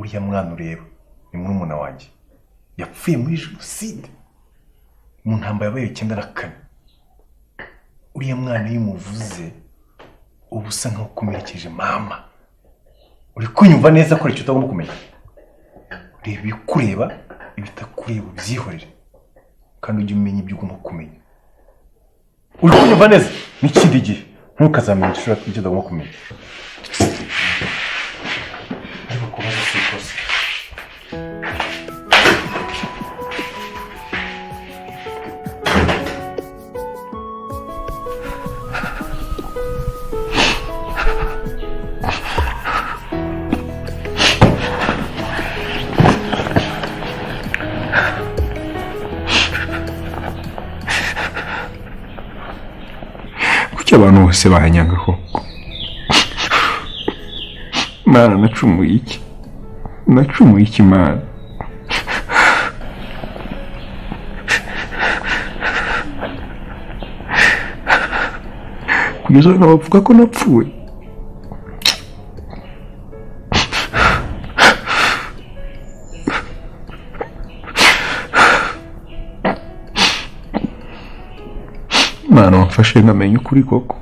uriya mwana ureba ni murumuna wanjye yapfuye muri jenoside mu ntambara yabaye 94. uriya mwana yimuvuze ubusa nko kumerekeje mama. uri kunyumva neza ko icyo utagomba kumenya? reba ibikureba ibitakureba byihorere kandi ujye umenya ibyo ugomba kumenya. uri kunyumva neza n'ikindi gihe ntukazamenye icyo utagomba kumenya. ariko kubaza si ikosa. abantu bose bahanyagaho. Mana nacumuye iki? Nacumuye iki Mana? Kugeza ubu bavuga ko napfuye. Mana wamfashe nkamenya ukuri koko.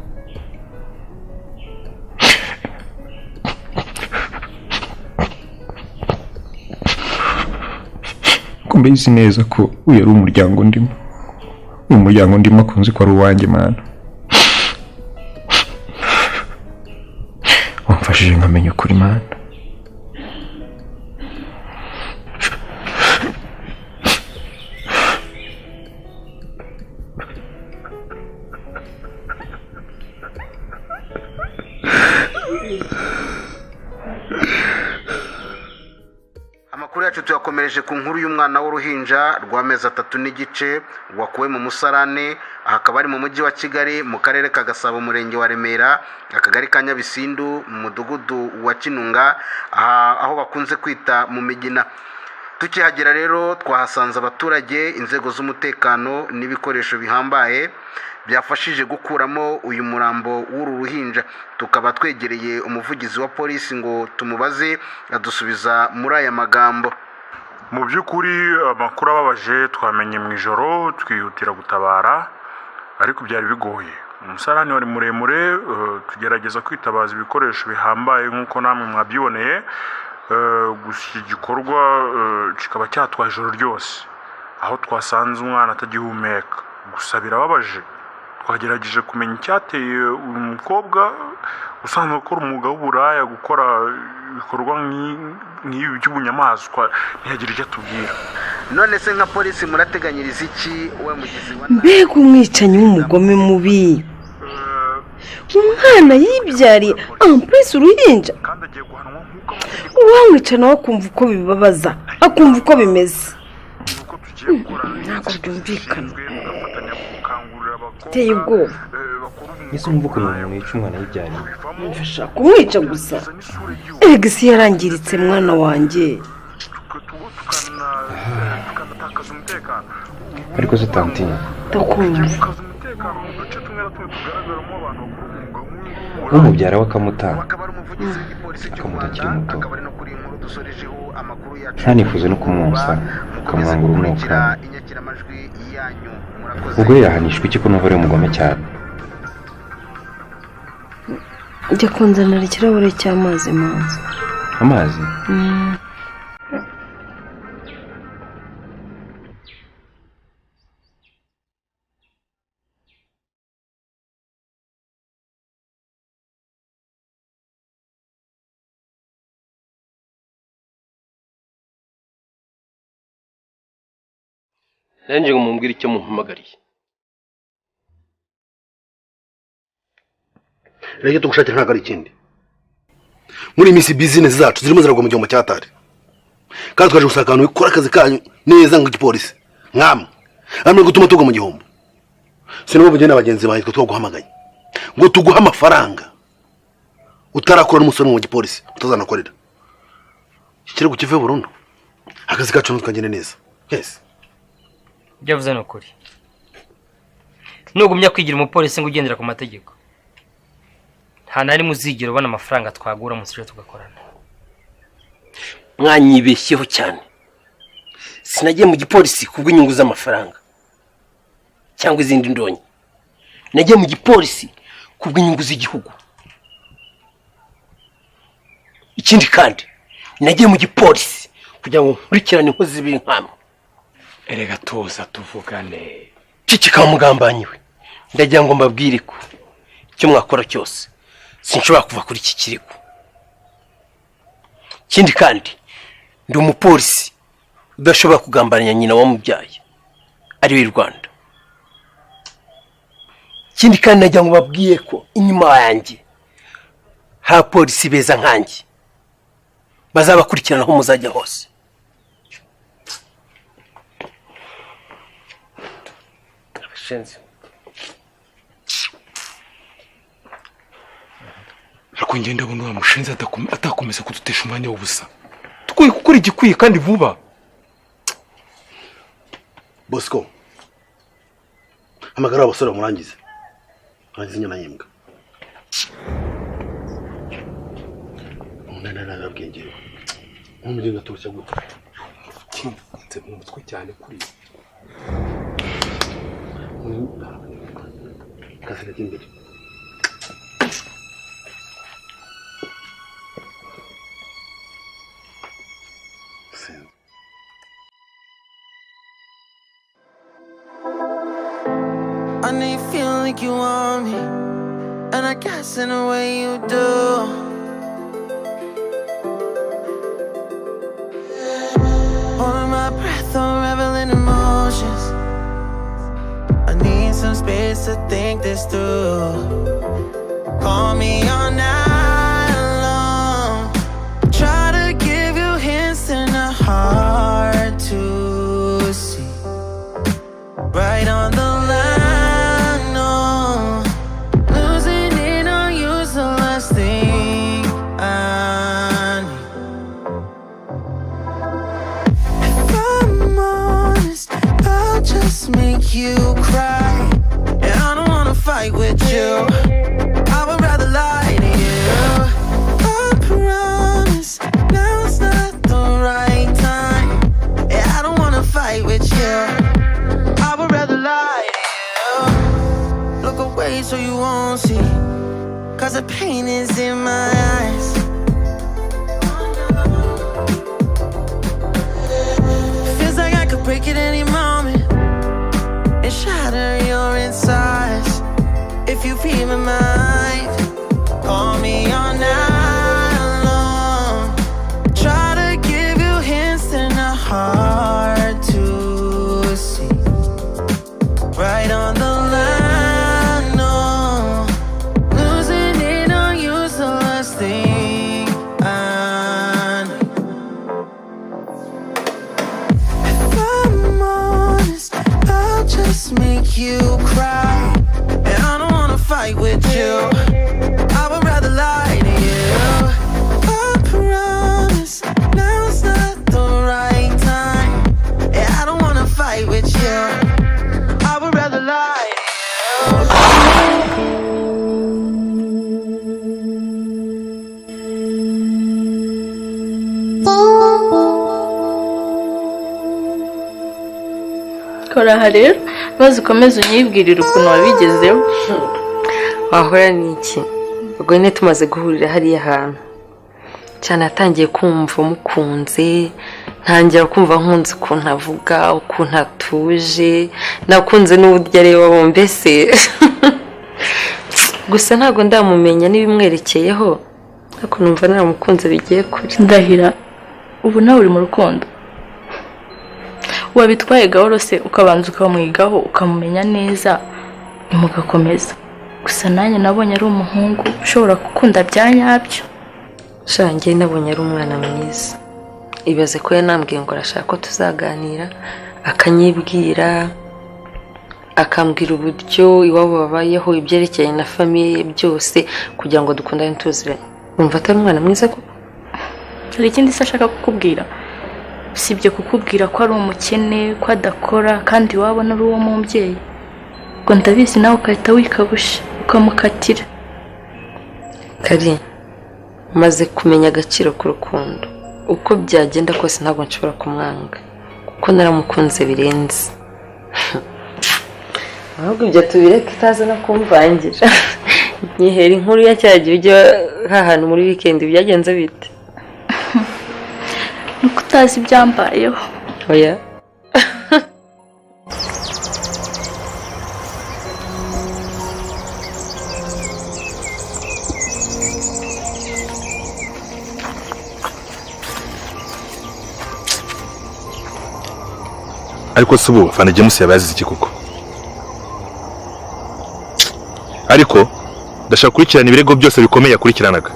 Ko mbizi neza ko uyu ari umuryango ndimo. Uyu muryango ndimo akunze ko ari uwanjye Mana. Wamfashije nkamenya ukuri Mana. Amakuru yacu tuyakomereje ku nkuru y'umwana w'uruhinja rw'amezi 3 n'igice wakuwe mu musarane akaba ari mu mujyi wa Kigali mu karere ka Gasabo murenge wa Remera akagari ka Nyabisindu mu mudugudu wa Kinunga aho bakunze kwita mu Migina. Tukihagera rero twahasanze abaturage, inzego z'umutekano n'ibikoresho bihambaye byafashije gukuramo uyu murambo w'uru ruhinja. Tukaba twegereye umuvugizi wa polisi ngo tumubaze adusubiza muri aya magambo. Mu by'ukuri amakuru ababaje twamenye mu ijoro twihutira gutabara ariko byari bigoye. Umusarani wari muremure, tugerageza kwitabaza ibikoresho bihambaye nk'uko namwe mwabyiboneye. Gusa igikorwa kikaba cyatwaye ijoro ryose aho twasanze umwana atagihumeka. Gusa birababaje. Twagerageje kumenya icyateye umukobwa usanzwe ukora umwuga w'uburaya gukora ibikorwa nk'ibi by'ubunyamaswa ntiyagira icyo atubwira. None se nka polisi murateganyiriza iki we mugizi wa mbega umwicanyi w'umugome mubi? Umwana yibyariye ampuresi uruhinja kandi agiye guhanwa nk'uko uwamwica nawe akumva uko bibabaza akumva uko bimeze. Ntabwo byumvikana. Teye ubwoba. Ese umva ukuntu umuntu yica umwana yibyariye? Mfasha kumwica gusa. Egisi yarangiritse mwana wanjye. ariko se tantinya Ndakumva. umubyara w'akamutanga akamutakira muto ntanifuze no kumwonsa ukamwangura umwuka. ubwo yahanishwa iki ko numva ari umugome cyane? Njya kunzanira ikirahure cy'amazi mazi. Amazi? Nanjye ngo mumbwire icyo mumpamagariye. Rege tugushakira ntago ari ikindi. Muri misi business zacu zirimo ziragwa mu gihombo cyatari. Kandi twaje gusaka abantu bikora akazi kanyu neza nk'igipolisi. Nkamwe. Amwe gutuma tugwa mu gihombo. Sinabo bugenda abagenzi bawe twaguhamagaye. Ngo tuguha amafaranga. Utarakora n'umusoro mu gipolisi utazanakorera. Ikire kukive burundu. Akazi kacu ntukagende neza. Yes. Byavuze no kuri. Nugumya kwigira umupolisi ngo ugendera ku mategeko. Nta nari muzigiro bana amafaranga twagura mu sije tugakorana. mwanyibeshyeho cyane. Sinagiye mu gipolisi kubw'inyungu z'amafaranga cyangwa izindi ndonyi. Nagiye mu gipolisi kubw'inyungu z'igihugu. Ikindi kandi nagiye mu gipolisi kugira ngo nkurikirane inkozi z'ibibi nkamwe. Erega tuza tuvugane. Cicika mugambanyiwe. Ndagira ngo mbabwire ko icyo mwakora cyose sinshobora kuva kuri iki kirego. Ikindi kandi ndi umupolisi udashobora kugambanira nyina wamubyaye ari we Rwanda. Ikindi kandi ndagira ngo mbabwire ko inyuma yanjye ha polisi beza nkanjye bazabakurikirana aho muzajya hose. Abashenzi ariko ngenda ndabona wa mushinzi atakomeza kudutesha umwanya w'ubusa. Tukwiye gukora igikwiye kandi vuba. Bosco, amagara abasore murangize inyana yimbwa. Nana nabwenge umugenda turushya gute kinze mu mutwe cyane kuri kasira kimbere. I know you feel like you want me, and I guess in a way you do. Holding my breath, unraveling emotions. I need some space to think this through. Call me all night long. Try to give you hints and a hard to see. Right on the line, no. Losing it on you's the last thing I need. If I'm honest, I'll just make you cry. And I don't wanna fight with you. I would rather lie to you. I promise, now's not the right time. And I don't wanna fight with you. I would rather lie to you. Look away so you won't see, 'cause the pain is in my eyes. Feels like I could break at any moment and shatter your insides. If you feel my mind, call me all night long. Try to give you hints and a hard to see. Right on the line, no. Losing it on you's the last thing I need. If I'm honest, I'll just make you cry. And I don't wanna fight with you. I would rather lie to you. I promise, now's not the right time. And I don't wanna fight with you. I would rather lie to you. Kora rero maze ukomeze unyibwirire ukuntu wabigezeho. Wahora n'iki? Ubwo nyine tumaze guhurira hariya hantu cyane atangiye kumva umukunze, ntangira kumva nkunze ukuntu avuga, ukuntu atuje, nakunze n'uburyo areba mbese. Gusa ntabwo ndamumenya n'ibimwerekeyeho, ariko numva naramukunze bigiye kuri. Ndahira ubu nawe uri mu rukundo. Wabitwaye gahoro se ukabanza ukamwigaho ukamumenya neza mugakomeza. Gusa nanjye nabonye ari umuhungu ushobora gukunda byanyabyo. Shange nabonye ari umwana mwiza. Ibaze ko yanambwiye ngo arashaka ko tuzaganira, akanyibwira, akambwira uburyo iwabo babayeho, ibyerekeye na famiye byose kugira ngo dukundane tuziranye. Umva atari umwana mwiza ko? Hari ikindi se ashaka kukubwira? Sibyo kukubwira ko ari umukene, ko adakora kandi wabona ari uwo mubyeyi. Ngo ndabizi nawe ukahita wikabusha ukamukatira. Kari maze kumenya agaciro k'urukundo. uko byagenda kose ntabwo nshobora kumwanga kuko naramukunze birenze. ahubwo ibyo tubireke itaza no kumvangira. Nyihera inkuru ya cyagiye ujya hahantu muri weekend byagenze bite? nuko utazi ibyambayeho. Oya. ariko se ubu Fana James yabazize iki koko? Ariko ndashaka kurikirana ibirego byose bikomeye yakurikiranaga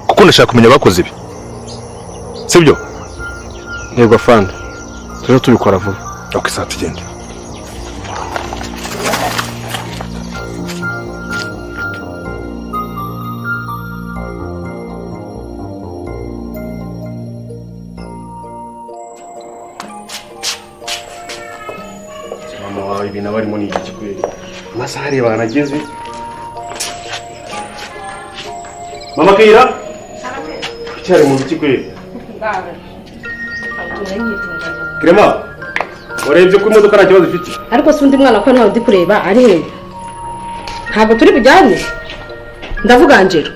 kuko ndashaka kumenya abakoze ibi, sibyo? Yego Fana, tujye tubikora vuba. Okay, saa tugende. Mama ibintu barimo ni iki kweli? Amasaha areba banageze. Mama Kira? Cyari mu biki kweli? Krema, urebye ko imodoka nta kibazo ifite. ariko si undi mwana ko ntawe udi kureba ari he? Ntabwo turi bujyane? Ndavuga Angelo.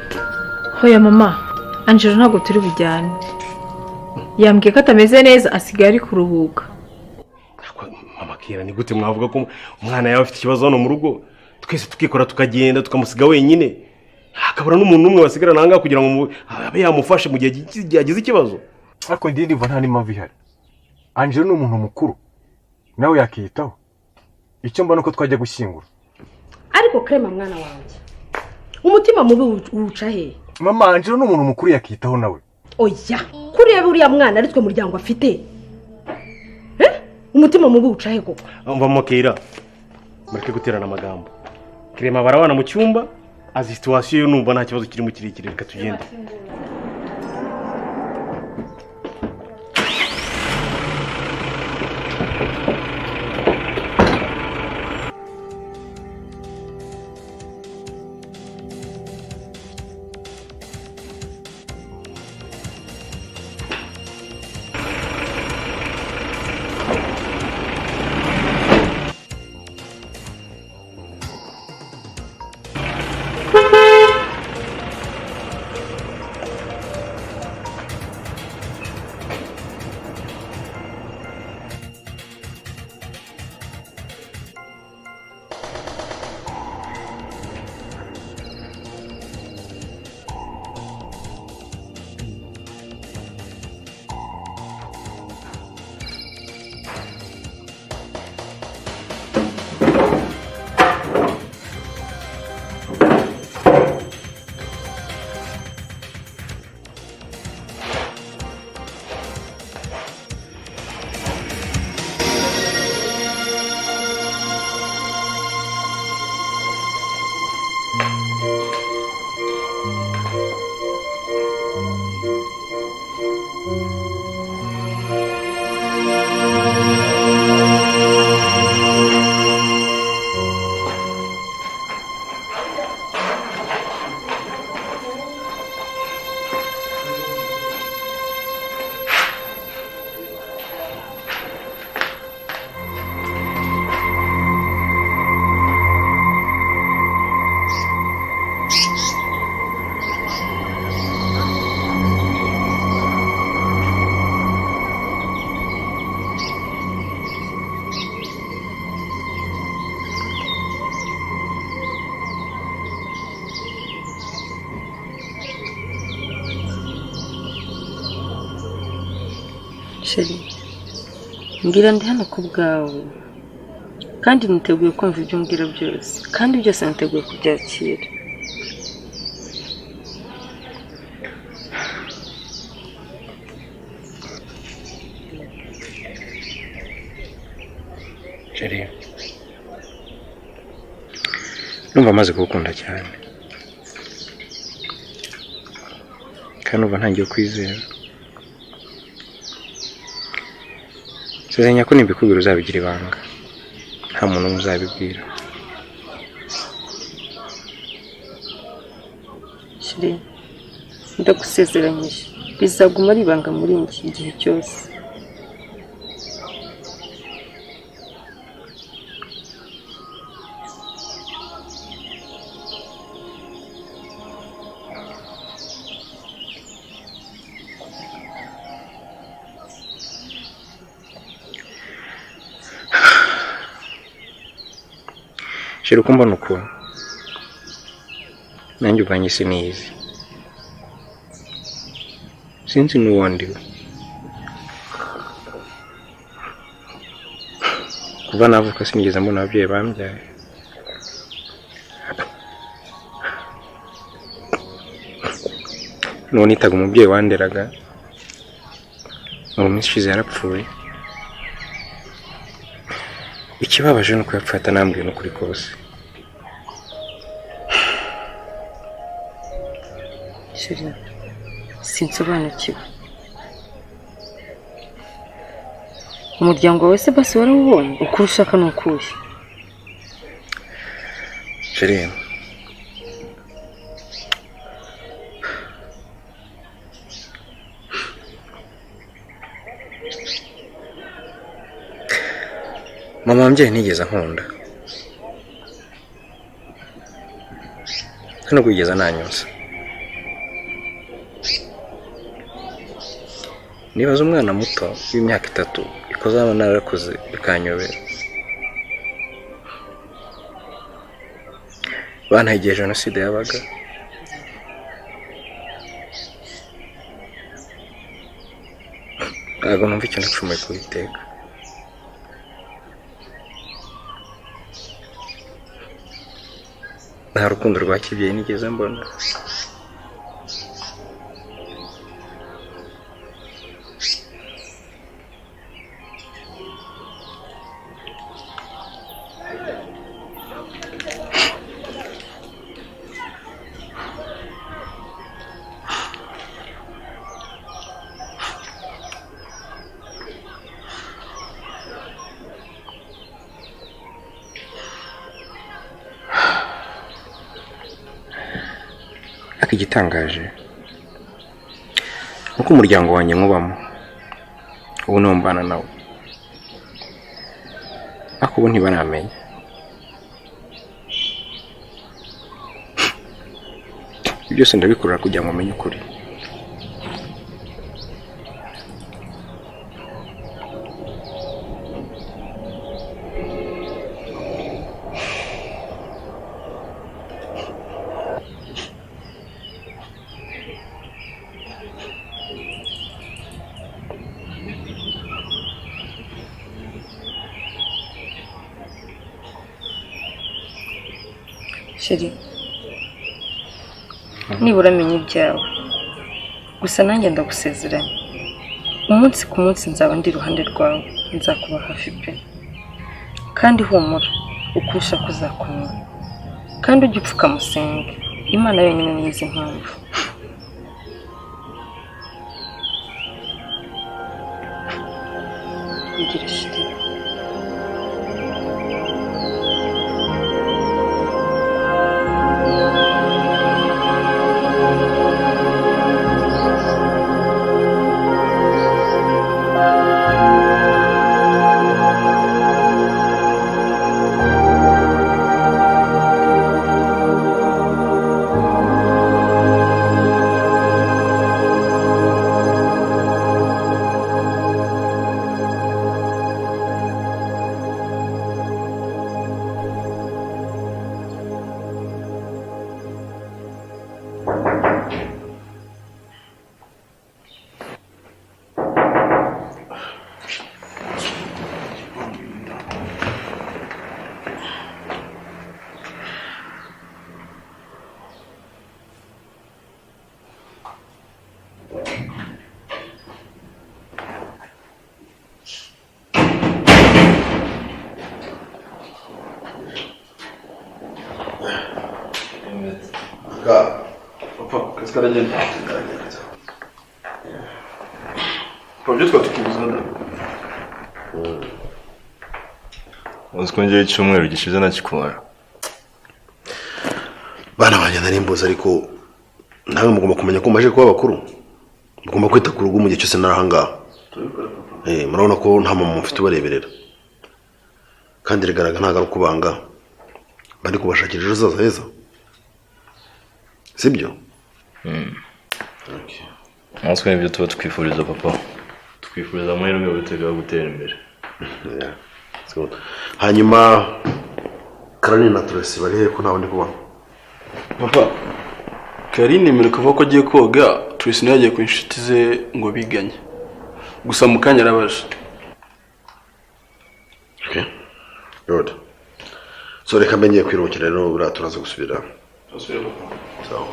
Hoya mama, Angelo ntabwo turi bujyane. Yambwiye ko atameze neza asigaye ari kuruhuka. Mama Kira, ni gute mwavuga ko umwana yawe afite ikibazo hano mu rugo? Twese tukikora tukagenda tukamusiga wenyine. Akabura n'umuntu umwe wasigara nanga kugira ngo abe yamufashe mu gihe yagize ikibazo. Ariko ndi ndumva nta n'impamvu ihari. Angelo ni umuntu mukuru, nawe yakiyitaho. Icyo mbona uko twajya gushyingura. Ariko Krema mwana wanjye, umutima mubi uwuca he? Mama, Angelo ni umuntu mukuru yakiyitaho nawe. Oya, kureba uriya mwana ari twe muryango afite. Umutima mubi uwuca he koko? Mama Kira, mureke guterana amagambo. Krema barabana mu cyumba, azi situation numva nta kibazo kirimo kirekire, reka tugende. Sheri, ngira ndi hano ku bwawe kandi niteguye kumva ibyo mbwira byose kandi byose niteguye kubyakira. Sheri, numva amaze kugukunda cyane kandi uba ntangiye kwizera. Sezenya ko nimbikubwira uzabigira ibanga, nta muntu umwe uzabibwira. Sheri, ndagusezeranyije bizaguma ari ibanga muri iki gihe cyose. Shira uko mbona uko nanjye ubwanjye sinizi, sinzi n'uwundi kuva navuka sinigeze mbona ababyeyi bambyaye. None itaga umubyeyi wanderaga mu minsi ishize yarapfuye. Ikibabaje nuko yapfuye atanambwiye n'ukuri kose. Sheri, sinsobanukiwe. Umuryango wawe se basi warawubonye? Ukuri ushaka ni ukuhe? Sheri, mama wambyaye ntigeze ankunda, nta nubwo yigeze ananyuza. Nibaza umwana muto w'imyaka 3 ikozaba narakuze bikanyobera. Bantagiye jenoside yabaga, ntabwo numva icyo nacumuye ku Uwiteka. Nta rukundo rwa kibyeyi nigeze mbona. Igitangaje nuko umuryango wanjye nkubamo ubu nombana nawe, ariko ubu ntibaramenya. Byose ndabikorera kugira ngo umenye ukuri. Sheri, nibura menya ibyawe, gusa nanjye ndagusezeranya umunsi ku munsi nzaba ndi iruhande rwawe, nzakuba hafi pe. Kandi humura, ukurusha kuzakumenya, kandi ujye upfuka musenge, Imana yonyine nizi impamvu. Igira Sheri. Uzikongera icyumweru gishize nakikubara. Bana banjye nari mbuze, ariko nawe mugomba kumenya ko maje kuba bakuru. mugomba kwita ku rugo mu gihe cyose narahangaha. Murabona ko nta mama mufite ubareberera kandi rigaragara ntago ari kubanga bari kubashakira ejo hazaza heza, sibyo? natwe nibyo tuba twifuriza papa, twifuriza amahirwe yo gutera imbere. Hanyuma Karine na Tracy bari he ko ntawe ndi kubona? Papa, Karine mureka vuga ko agiye koga, Tracy nawe yagiye ku inshuti ze ngo biganye. Gusa mu kanya arabaje. Okay. Good. So reka mbenye kwirukira rero bura turaza gusubira. Asubira papa. Sawa.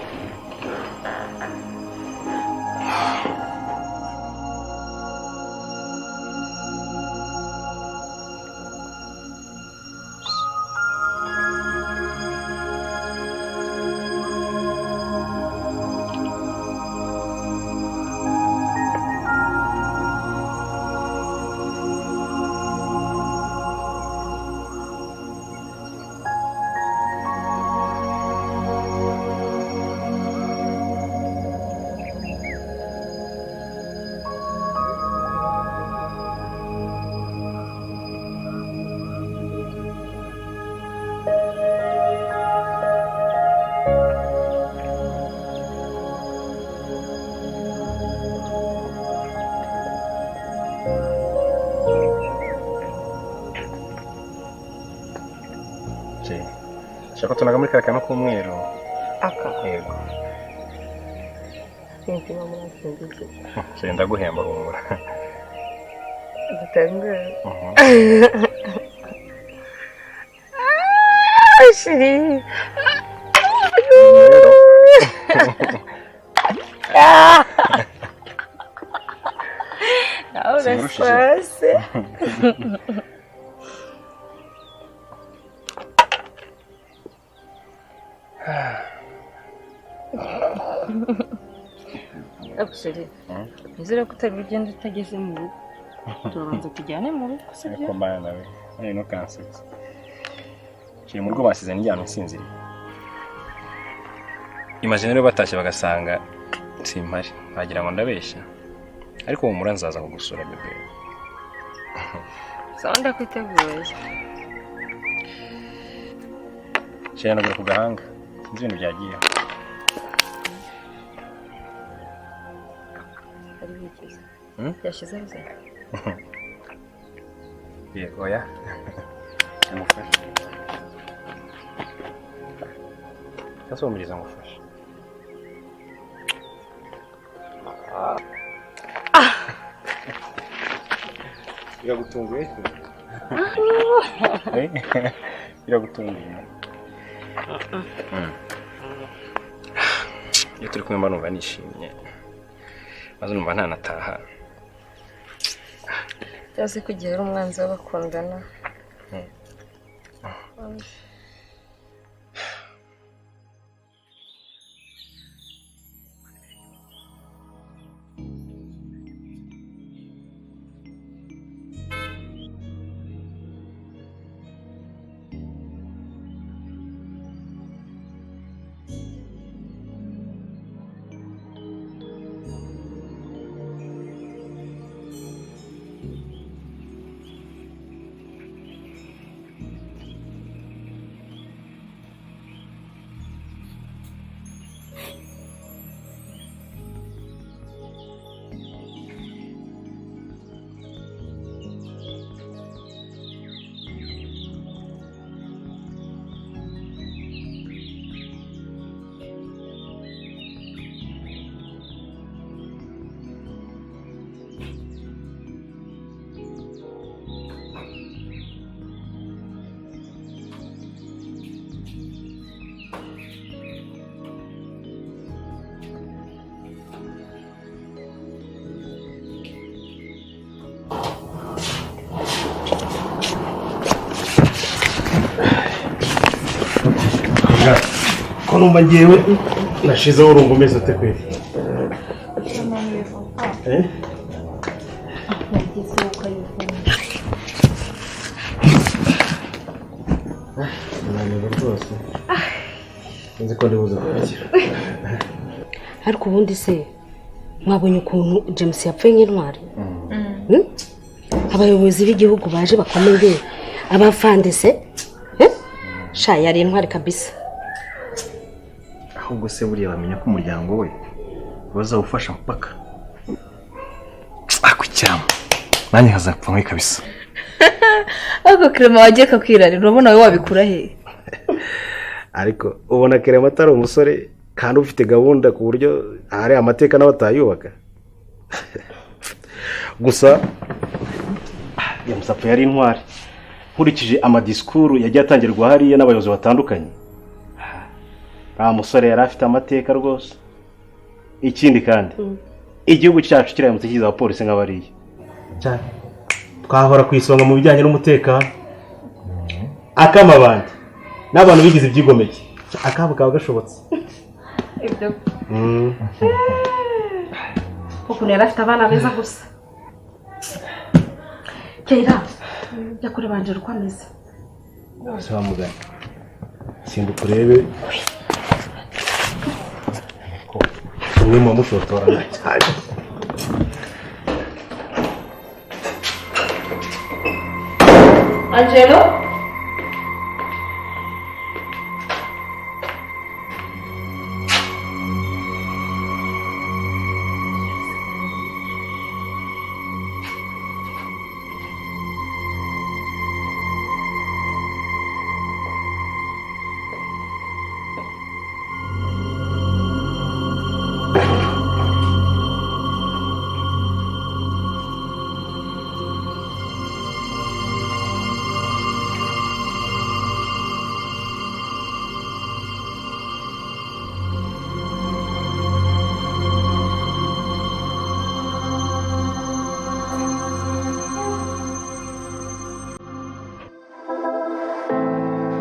Shaka tunaga muri kaka no kumwero. Aka. Yego. Sinzi mama nasinzi. Senda guhemba humura. Gutangwe. Shiri. Ahora spase. Abuseri. Nizera ko utari ugenda utageze mu rugo. Turabanza tujyane mu rugo sibyo? Komana nawe. No kansetse. Kiri mu rugo basize njyana nsinziriye. Imagine rero batashye bagasanga simpari. Bagira ngo ndabeshya. Ariko uwo muranzaza kugusura bebe. Sonda kwiteguye. Cyane nagura ku gahanga. Sinzi ibintu byagiye. Yashize nze. Yego ya. Umufasha. Kasomiriza ngufasha. Iragutunguye? Iragutunguye. Iyo turi kumwe numva nishimye. Maze numva ntanataha. Yazi kugira umwanzi w'abakundana. ko numva ngewe nashizeho urumva umeze ute kweli? Ariko ubundi se mwabonye ukuntu James yapfuye nk'intwari abayobozi b'igihugu baje bakomeye abafandese sha yari intwari kabisa. ahubwo se buriya bamenya ko umuryango we bazawufasha mpaka akucyama nanjye nkazapfa nkwe kabisa. Ako Clement wagiye kakwirarira urabona wowe wabikura he? ariko ubona Clement atari umusore kandi ufite gahunda ku buryo hari amateka n'abatayubaka. Gusa yamusapfa yari intwari nkurikije amadisikuru yagiye atangirwa hariya n'abayobozi batandukanye. Musore yari afite amateka rwose. Ikindi kandi igihugu cyacu kiramutse kiza abapolisi nk'abariya cyane twahora ku isonga mu bijyanye n'umutekano. Akamabandi n'abantu bigize ibyigomeke akabo kaba gashobotse. Ibyo kuko yari afite abana beza gusa. Kera yakure banje rukwameze. Saba mugani simba kurebe ni mu mushotora cyane. Angelo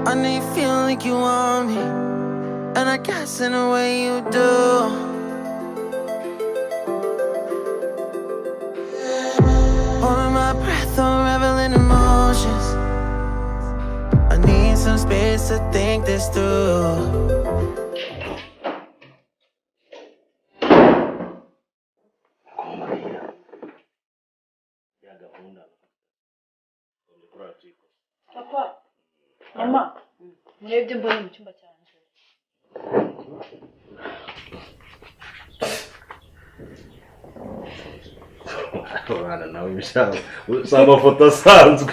I know you feel like you want me, and I guess in a way you do. Holding my breath, unraveling emotions. I need some space to think this through. Papa, mama, murebye mbonye mu cyumba cyanjye. Abana nawe bishaka usanga foto asanzwe.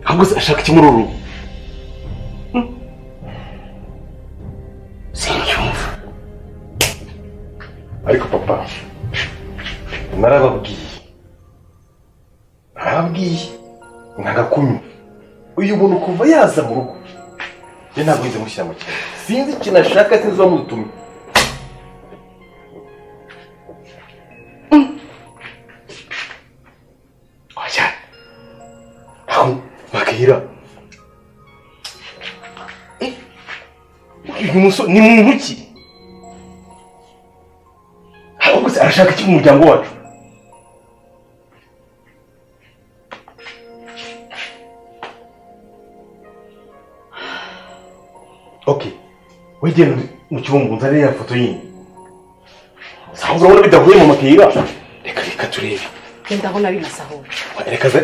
Ahubwo ashaka kimururu. Sincyumva. ariko papa narababwiye nagakumye uyu muntu kuva yaza mu rugo ye ntabwo nzi mushyira mu kintu sinzi ikintu ashaka sinzi wamutumye. Oya aho bakira uyu musore ni muntu ki ahubwo se arashaka iki mu muryango wacu? Okay, wegenda mu cyumba nzare ya foto yindi. Saho urabona bidahuye mu makira. Reka turebe. Genda aho nabimasaho. Reka za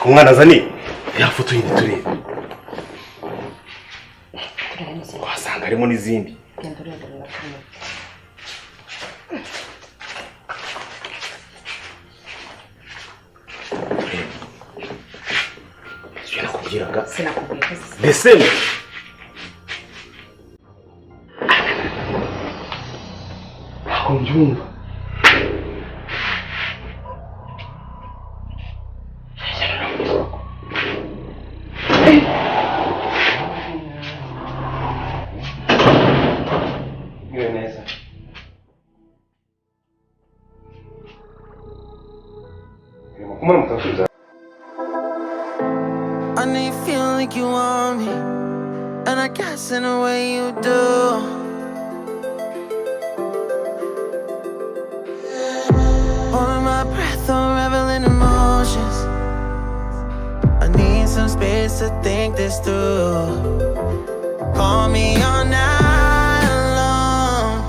ku mwana azane ya foto yindi turebe. Wasanga harimo n'izindi. Genda urebe na kamwe. Sinakubwiraga. Sinakubwiraga. Mbese Conjunto. I know you feel like you want me, and I guess in a way you do. Holding my breath, unraveling emotions. I need some space to think this through. Call me all night long.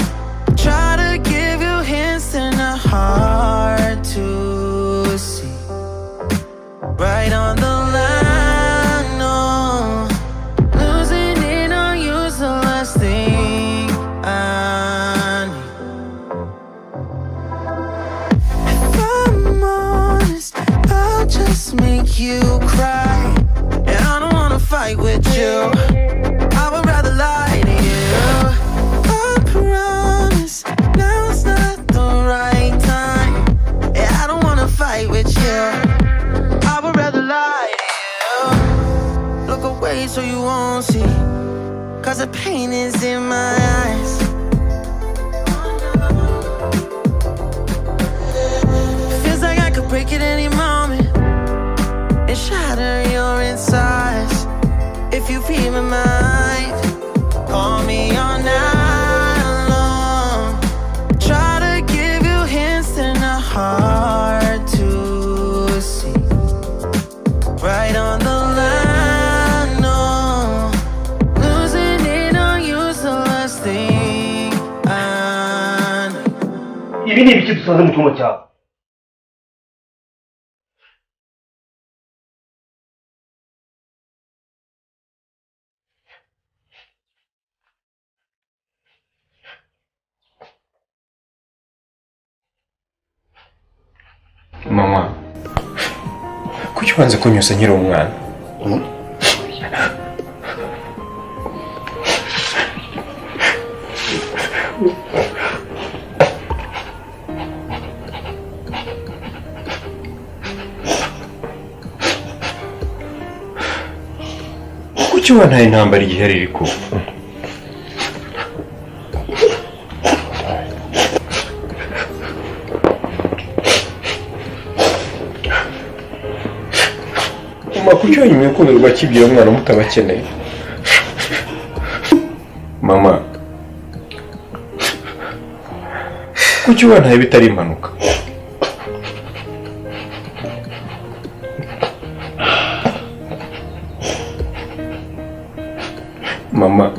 the pain is in my eyes. Feels like I could break it any moment and shatter your insides. If you feel my mind, call me all night long. Try to give you hints that are hard to see. Right on the line, no. Losing it on you's the last thing I know. Ibi ni ibiki dusanze mu cyumba cyawe? Mama, kuki wanze kunyusa nkiri umwana? Kuki wantaye intambara igihe riri kuba? Kuki wanyuma urukundo rwa kibyeyi umwana mutabakeneye? Mama, kuki wantaye bitari impanuka? Mama,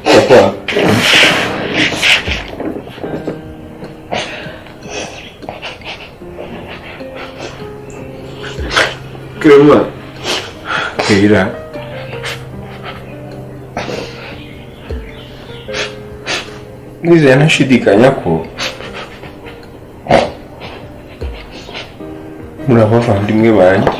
papa, Crema, Keira, nizeye ntashidikanya ko muri abavandimwe banjye.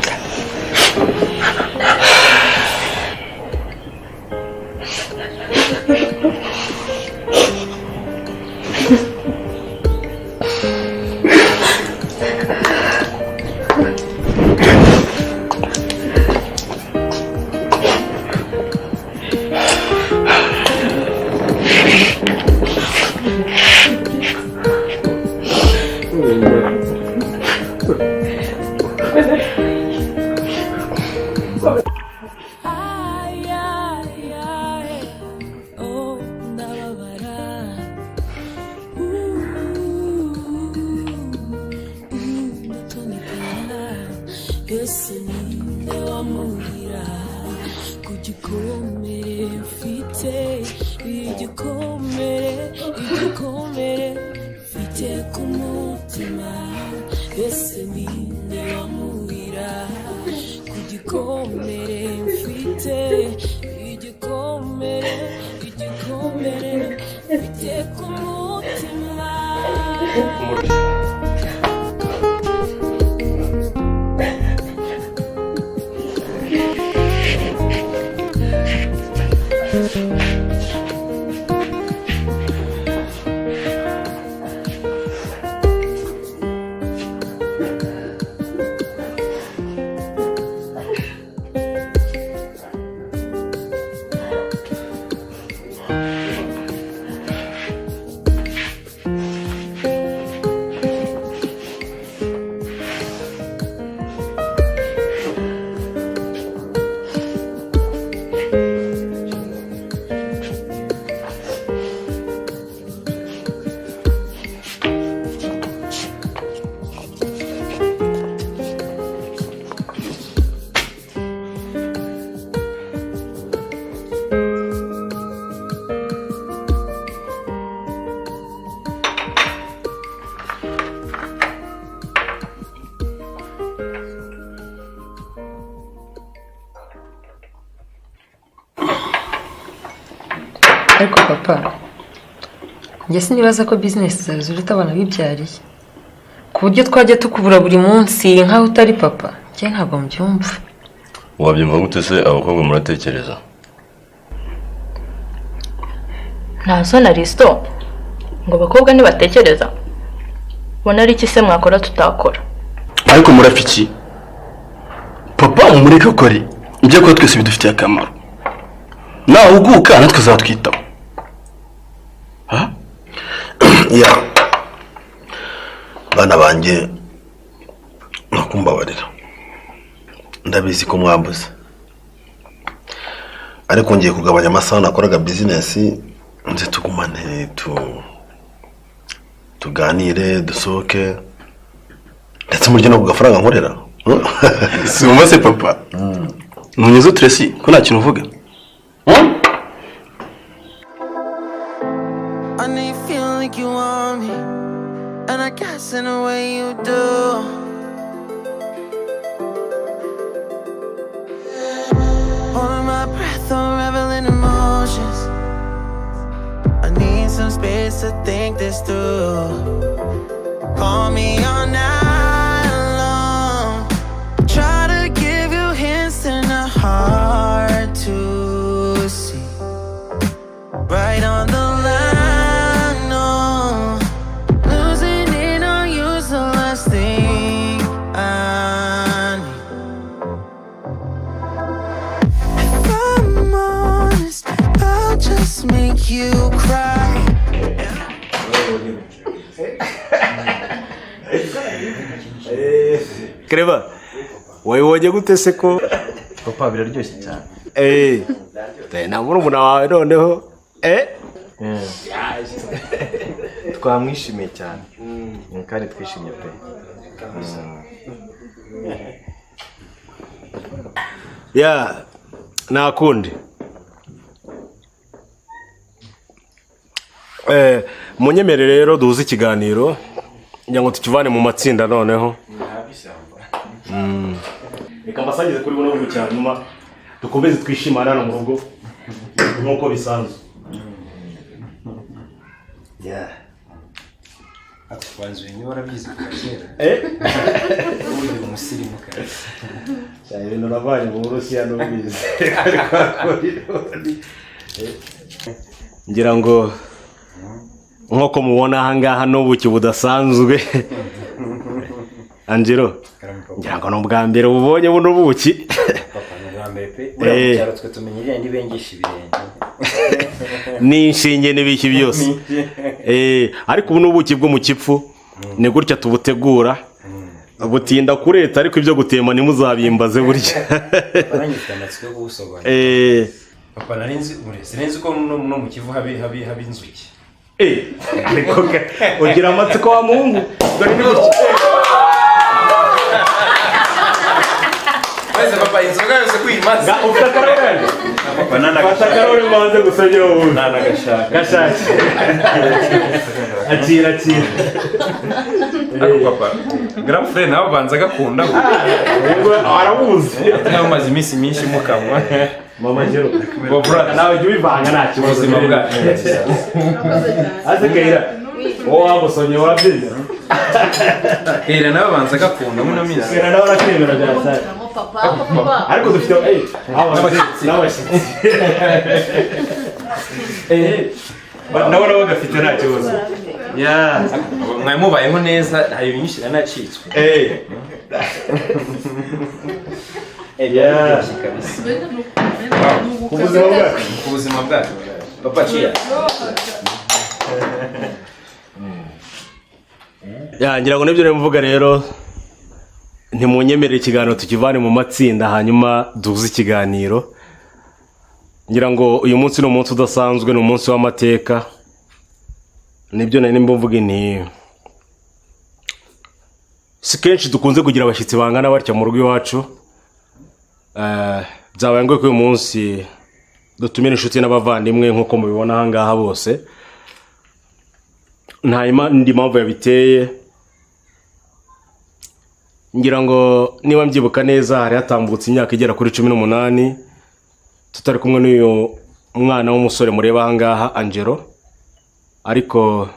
Ariko papa, njye sinibaza ko business zawe ziruta abana bibyariye ku buryo twajya tukubura buri munsi nkaho utari papa. Njye ntabwo mbyumva. Wabyumva gute se abakobwa muratekereza? Ntazo na Risto ngo abakobwa ntibatekereza. Bona ari iki se mwakora tutakora? ariko murafiki papa mumureke akore ibyo akora twese bidufitiye akamaro nahuguka natwe azatwitaho ya bana banjye nakumbabarira ndabizi ko mwambuze ariko ngiye kugabanya amasaha nakoraga bizinesi nze tugumane tuganire dusohoke ndetse murye no ku gafaranga nkorera si umase papa ntunyuze Tracy ko nta kintu uvuga I know you feel like you want me, and I guess in a way you do. Holding my breath, unraveling emotions. I need some space to think this through. Call me all night long. Try to give you hints and a hard to see. Right on the line, no. Losing it on you's the last thing I need. If I'm honest, I'll just make you cry. Kreba wayibonye gute se ko papa biraryoshye cyane na murumuna wawe noneho twamwishimiye cyane kandi twishimye pe ya nakundi munyemerere rero duhuze ikiganiro ngira ngo tukivane mu matsinda noneho reka mbasangize kuri buno buryo cyane nyuma dukomeze twishimana hano mu rugo nk'uko bisanzwe atwanzuye niba warabizi kuva kera uri umusirimu kandi cyane ibintu navanye mu Burusiya n'ubizi ngira ngo nk'uko mubona aha ngaha n'ubuki budasanzwe Angelo ngira ngo n'ubwa mbere ubonye buno buki papa n'ubwa mbere pe uramucyaro twe tumenyereye ndibengisha ibirenge n'inshinge n'ibiki byose ariko ubu n'ubuki bwo mu kipfu ni gutya tubutegura butinda kureta ariko ibyo gutema ntimuzabimbaze burya barangifite amatsiko yo kubusobanura papa narinzi ko no mu kivu habe inzuki ariko ugira amatsiko wa muhungu dore ni gutya wese papa inzoga yose kuyimaze ufite akarore papa nana akarore mbanze gusajya wowe nana gashaka akira ako papa grand frère nawe banza gakunda arabuzi nawe maze iminsi myinshi mukamwa mama jero bo brother nawe jya ubivanga nta kibazo ubuzima bwacu ase kaira wowe wabusonye wabyize era nawe banza gakunda muno minsi era nawe arakemera byatsa ariko dufite n'abashyitsi nawe nawe gafite nta kibazo mwari mubayeho neza hari ibinshi nanacitswe ku buzima bwacu papa ciya ngira ngo nibyo rero mvuga rero ntimunyemerere ikiganiro tukivane mu matsinda hanyuma duhuze ikiganiro ngira ngo uyu munsi ni umunsi udasanzwe ni umunsi w'amateka nibyo nari mvuga nti si kenshi dukunze kugira abashyitsi bangana batya mu rugo iwacu byabaye ngo uyu munsi dutumire inshuti n'abavandimwe nk'uko mubibona aha ngaha bose nta indi mpamvu yabiteye ngira ngo niba mbyibuka neza hari hatambutse imyaka igera kuri 18 tutari kumwe n'uyu mwana w'umusore mureba aha ngaha Angelo ariko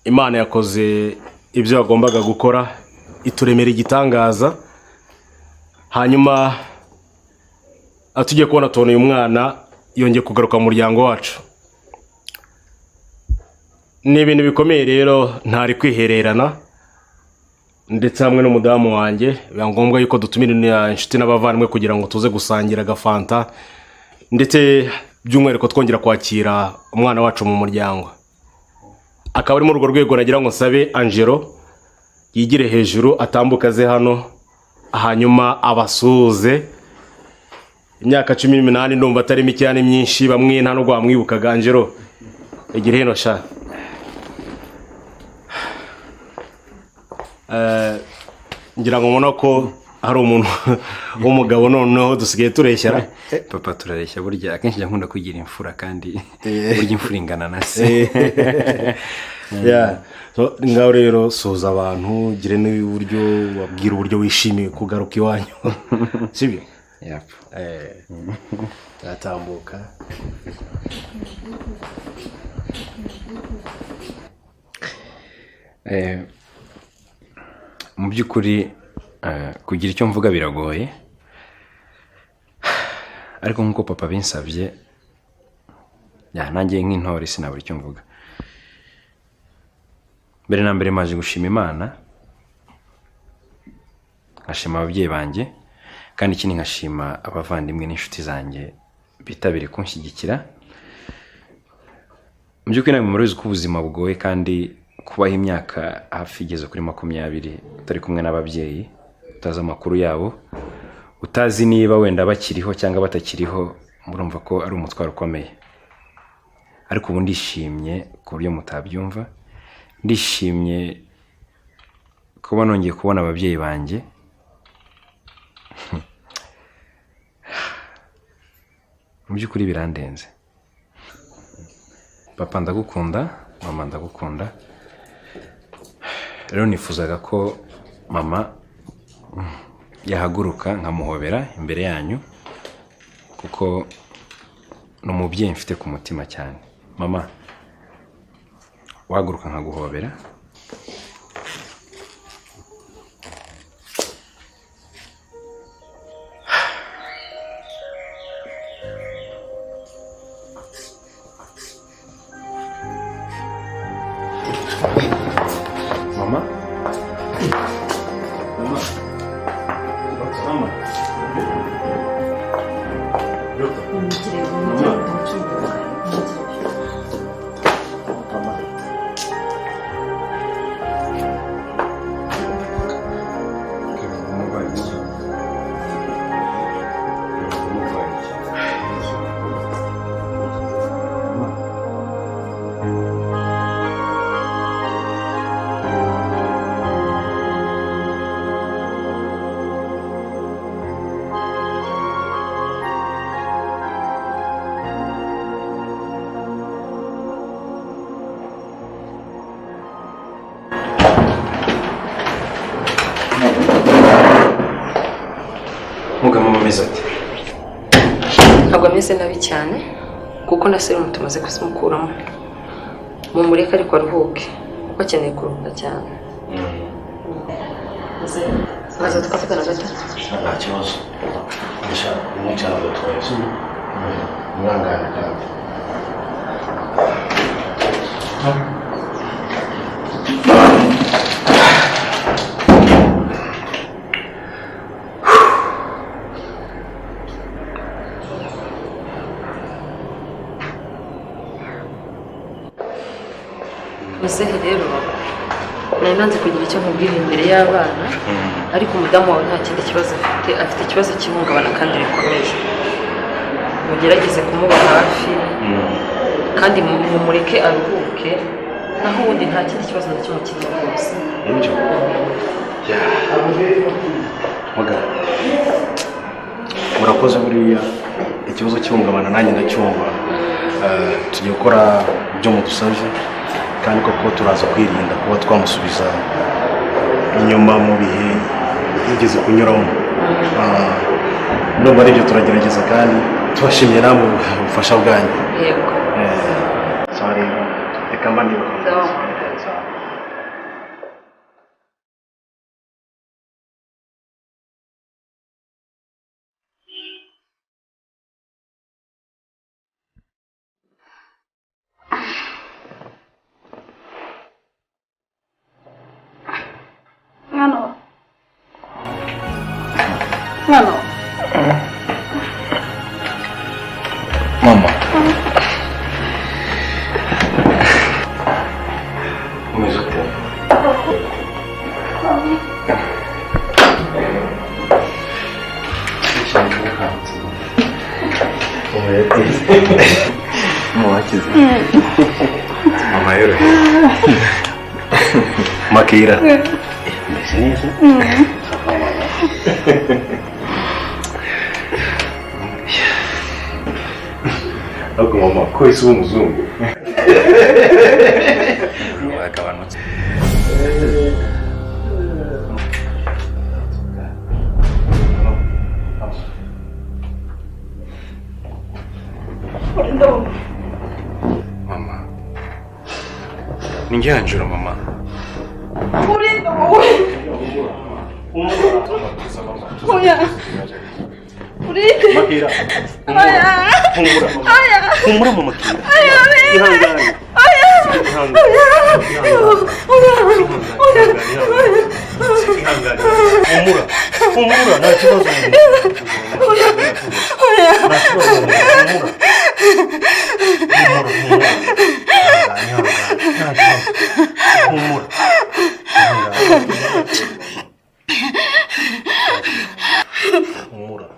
Imana yakoze ibyo yagombaga gukora ituremera igitangaza hanyuma atugiye kubona tubona uyu mwana yongeye kugaruka mu muryango wacu ni ibintu bikomeye rero ntari kwihererana ndetse hamwe n'umudamu wanjye biba ngombwa yuko dutumira inshuti n'abavandimwe kugira ngo tuze gusangira agafanta ndetse by'umwihariko twongera kwakira umwana wacu mu muryango. Akaba ari muri urwo rwego nagira ngo nsabe Angelo yigire hejuru atambuka ze hano hanyuma abasuhuze. Imyaka 18 ndumva atari mike cyane myinshi, bamwe nta no gwamwibukaga. Angelo egire heno sha. Ngira ngo mbona ko hari umuntu w'umugabo noneho dusigaye tureshyara. Papa turareshya burya akenshi nkunda kugira imfura kandi burya imfura ingana na se. So ngaho rero soza abantu gire n'uburyo wabwira uburyo wishimiye kugaruka iwanyu. Sibyo? Yep. Atambuka. Mu by'ukuri kugira icyo mvuga biragoye, ariko nk'uko papa binsabye nanjye nk'intore sinabura icyo mvuga. Mbere na mbere maje gushima Imana, nkashima ababyeyi banjye, kandi ikindi nkashima abavandimwe n'inshuti zanjye bitabire kunshyigikira. Mu by'ukuri namwe murizi ko ubuzima bugoye kandi kubaho imyaka hafi igeze kuri 20 utari kumwe n'ababyeyi, utazi amakuru yabo, utazi niba wenda bakiriho cyangwa batakiriho, murumva ko ari umutwaro ukomeye. Ariko ubu ndishimye ku buryo mutabyumva, ndishimye kuba nongeye kubona ababyeyi banjye. Mu by'ukuri birandenze. Papa ndagukunda, mama ndagukunda. Rero nifuzaga ko mama yahaguruka nkamuhobera imbere yanyu, kuko n'umubyeyi mfite ku mutima cyane. Mama wahaguruka nkaguhobera. Mama? Mama? Mama? Mugamo ameze ati? Ntabwo ameze nabi cyane kuko na serumu tumaze kuzimukuramo. Mumureke ariko aruhuke kuko akeneye kuruhuka cyane. Maze tukavugana gato. Nta kibazo. Ndashaka kumwicara gatoya. Mwangana kandi. Muzehe rero nari nanze kugira icyo nkubwira imbere y'abana, ariko umudamu wawe nta kindi kibazo afite ikibazo cy'ihungabana kandi rikomeye. Mugerageze kumuba hafi kandi mumureke aruhuke, naho ubundi nta kindi kibazo na kimwe kiri rwose. Murakoze buriya ikibazo cy'ihungabana nanjye ndacyumva. Tugiye gukora ibyo mudusabye kandi koko turaza kwirinda kuba twamusubiza inyuma mu bihe yigeze kunyuramo. Ndumva aribyo turagerageza kandi tubashimiye namwe ubufasha bwanyu. Yego. Sorry. Reka mba niba. Mwana mwana mama umeze ute mama yorohewe makira umeze neza ariko mama ko isi w'umuzungu wagabanutse mama ni njyanjura mama Urinda wowe oya urinde Makira oya humura oya humura mama Makira oya ihangane oya humura humura nta kibazo humura mama humura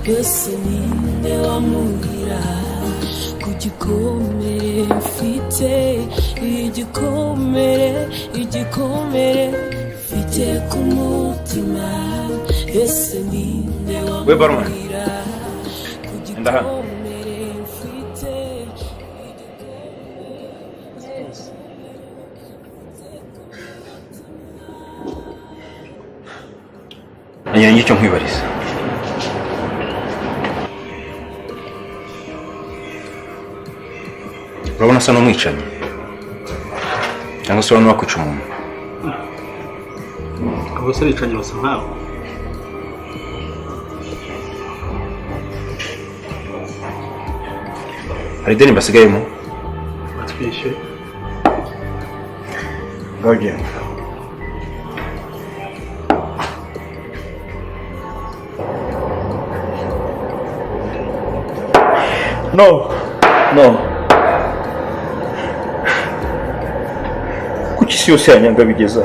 yose ninde wamurira ku gikomere mfite igikomere mfite ku mutima yose ninde wamurira ku gikomere mfite nagira ngicyo nkwibariza urabona asa n'umwicanyi cyangwa se urabona wakwica umuntu abasore bicanyi basa nkawe hari ideni basigayemo batwishyuye ngagenda no kuki isi yose yanyanga bigeza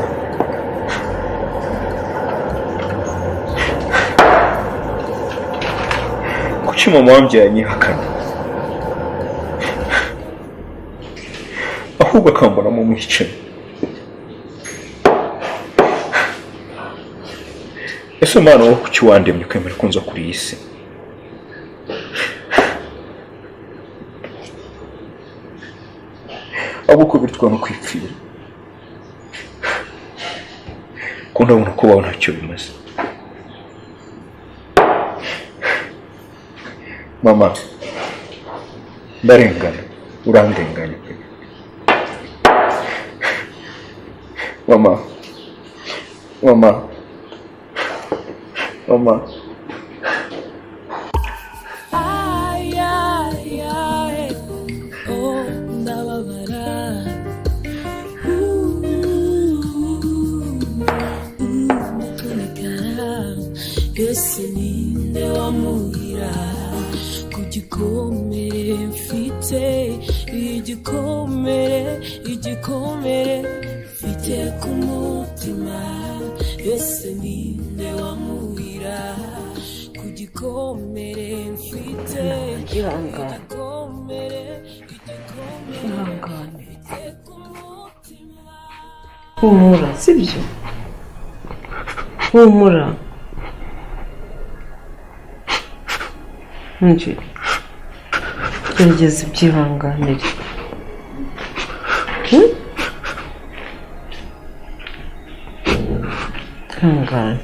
kuki mama wambyaye anyihakana ahubwo akambonamo umwicanyi ese umwana wo kuki wandemye ukemera ko nza kuri iyi si abo kubitwa no kwipfira ko ndabona ko bawe ntacyo bimaze mama ndarengana urandenganya pe mama ese ninde wamuhira ku gikomere mfite igikomere mfite ku mutima ese ninde wamuhira ku gikomere mfite ihangane humura sibyo humura nje gerageza ibyihanganire ihangane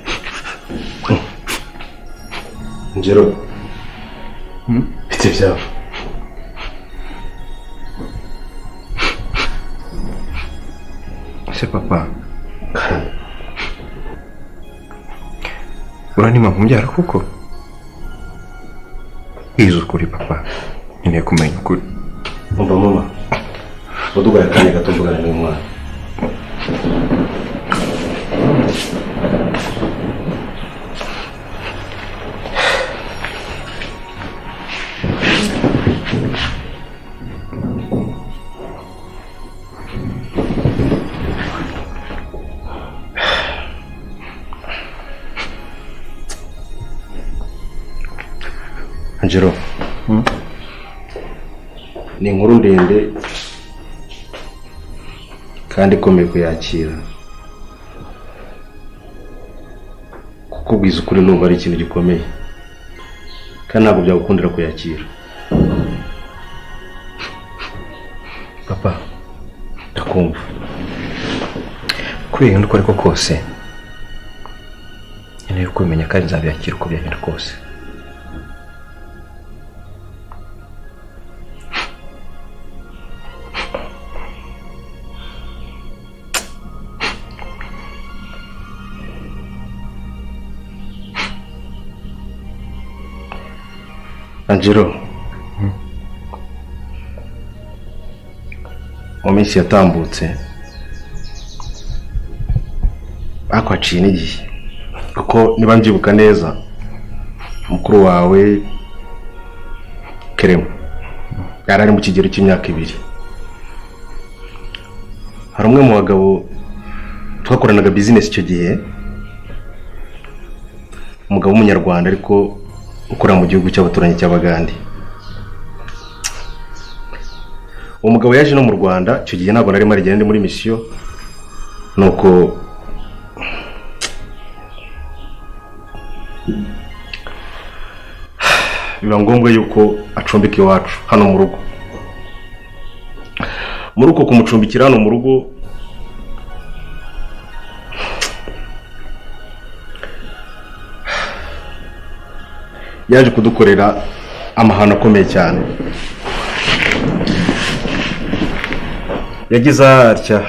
Ngero bite byawe ese papa uranima nkumbyara kuko bwiza ukuri papa nkeneye kumenya ukuri umva mama udugaye akanya gato mvugana n'umwana Angelo ni inkuru ndende kandi ikomeye kuyakira kuko bwiza ukuri numva ari ikintu gikomeye kandi ntabwo byagukundira kuyakira papa ndakumva kubera uko ariko kose nkeneye kubimenya kandi nzabyakira uko byagenda kose Angelo mu minsi yatambutse akwaciye n'igihe kuko niba mbyibuka neza mukuru wawe Keremo yari ari mu kigero cy'imyaka 2 hari umwe mu bagabo twakoranaga business icyo gihe umugabo w'umunyarwanda ariko ukora mu gihugu cy'abaturanyi cy'Abagande uwo mugabo yaje no mu Rwanda icyo gihe ntabwo nari mari gende muri mission nuko biba ngombwa yuko acumbika iwacu hano mu rugo muri uko kumucumbikira hano mu rugo yaje kudukorera amahano akomeye cyane yagize atya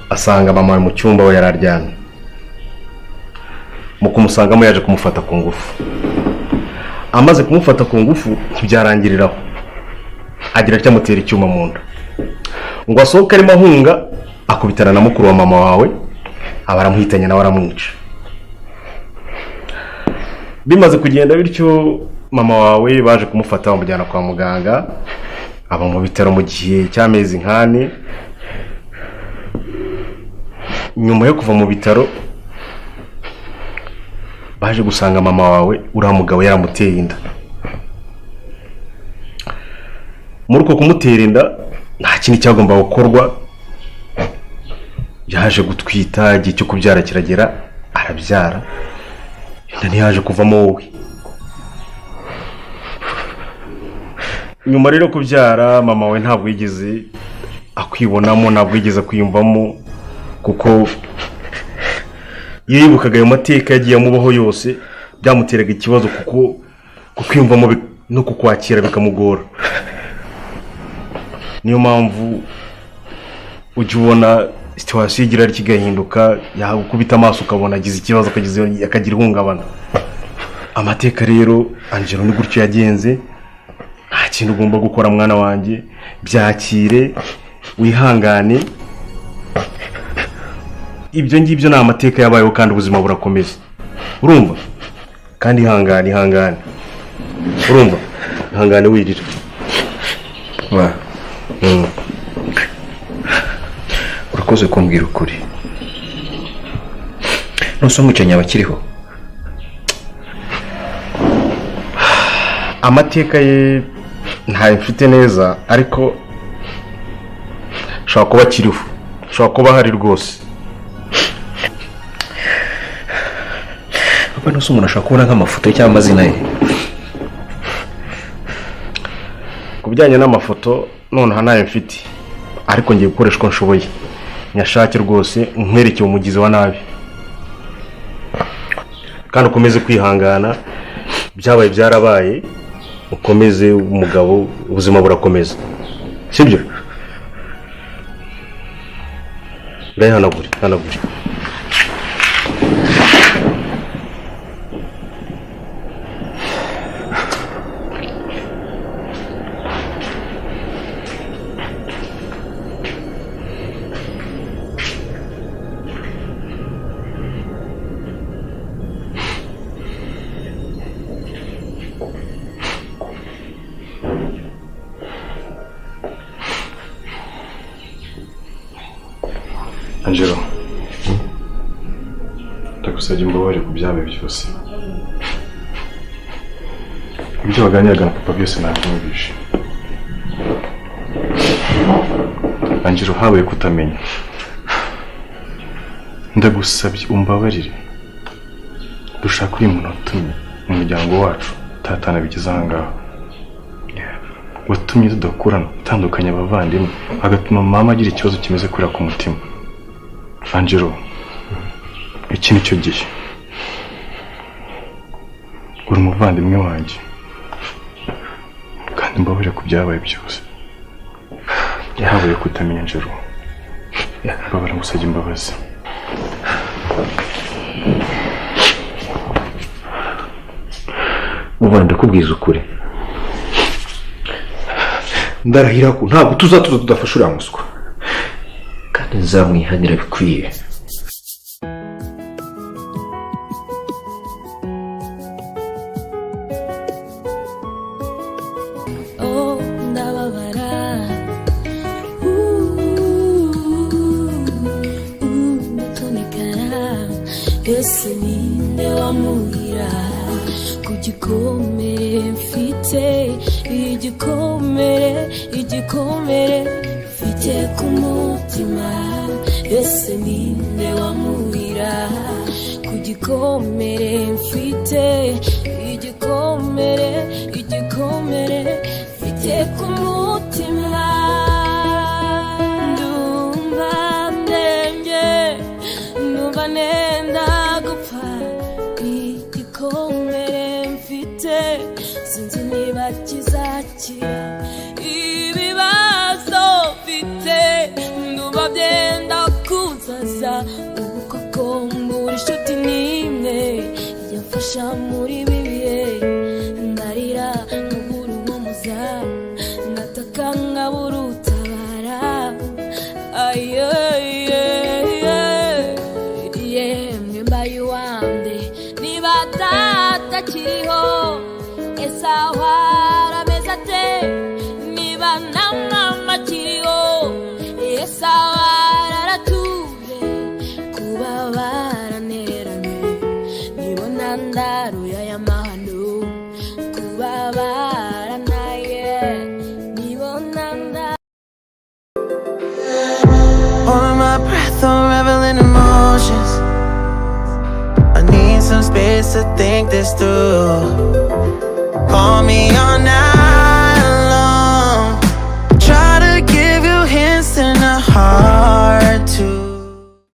asanga mama mu cyumba we yararyamye mu kumusangamo yaje kumufata ku ngufu amaze kumufata ku ngufu ntibyarangiriraho agira atya mutera icyuma mu nda ngo asohoke arimo ahunga akubitana na mukuru wa mama wawe abaramuhitanye nawe aramwica bimaze kugenda bityo mama wawe baje kumufata bamujyana kwa muganga aba mu bitaro mu gihe cy'amezi 4 nyuma yo kuva mu bitaro baje gusanga mama wawe uriya mugabo yaramuteye inda muri uko kumutera inda nta kintu cyagomba gukorwa yaje gutwita igihe cyo kubyara kiragera arabyara inda ntiyaje kuvamo wowe nyuma rero kubyara mama we ntabwo yigeze akwibonamo ntabwo yigeze kwiyumvamo kuko yibukaga ayo mateka yagiye amubaho yose byamuteraga ikibazo kuko kwiyumvamo no kukwakira bikamugora niyo mpamvu ujya ubona situation igira ari kigahinduka yakubita amaso ukabona agize ikibazo akagira ihungabana amateka rero Angelo ni gutyo yagenze nta kintu ugomba gukora mwana wanjye byakire wihangane ibyo ngibyo ni amateka yabayeho kandi ubuzima burakomeza urumva kandi ihangane urumva ihangane wirira urakoze kumbwira ukuri nose umucanye abakiriho amateka ye ntayo mfite neza ariko shobora kuba akiriho shobora kuba hari rwose papa nose umuntu ashobora kubona nk'amafoto cyangwa amazina ye ku bijyanye n'amafoto noneho ntayo mfite ariko ngiye gukoresha uko nshoboye nyashake rwose nkwerekeye umugizi wa nabi kandi ukomeze kwihangana byabaye byarabaye ukomeze umugabo ubuzima burakomeza sibyo hanagure Angelo, ndagusabye imbabazi ku byabaye byose. Ibyo waganiraga na papa byose nabyumvise. Angelo, habaye kutamenya. Ndagusabye umbabarire. Dushaka uyu muntu watumye mu muryango wacu tatana bigeze aha ngaha. Watumye tudakurana, utandukanya abavandimwe, agatuma mama agira ikibazo kimeze kurira ku mutima. Angelo, iki ni cyo gihe. Uri umuvandimwe wanjye. Kandi mbabarira ku byabaye byose. Habaye kutamenya Angelo. Mbabarira ngusabye imbabazi. Mubana ndakubwiza ukuri. Ndarahira ko ntabwo tuzatuza tudafasha uriya muswa. Kandi nzamwihanira bikwiye. Oh, ndababara. Ndatonekara. Ese ninde wamuhira ku gikomere mfite, igikomere mfite ku mutima. Ese ninde wamuhira ku gikomere mfite, igikomere mfite ku mutima. Ndumva ndembye, ndumva nenda gupfa. Igikomere mfite sinzi niba kizakira. Ibibazo mfite ndumva byenda kuzaza. Ubu koko mbura inshuti n'imwe yamfasha muri ibi bihe. Ndarira nkabura umuhoza, ngataka nkabura utabara. Yemwe mbaye uwande niba data akiriho. Ese aho arameze ate niba na mama akiriho. Ese aho araratuje kuba baraneranye. Nibona ndaruya y'amahano kuba baranaye. Nibona On my breath, unraveling emotions. I need some space to think this through. Call me all night.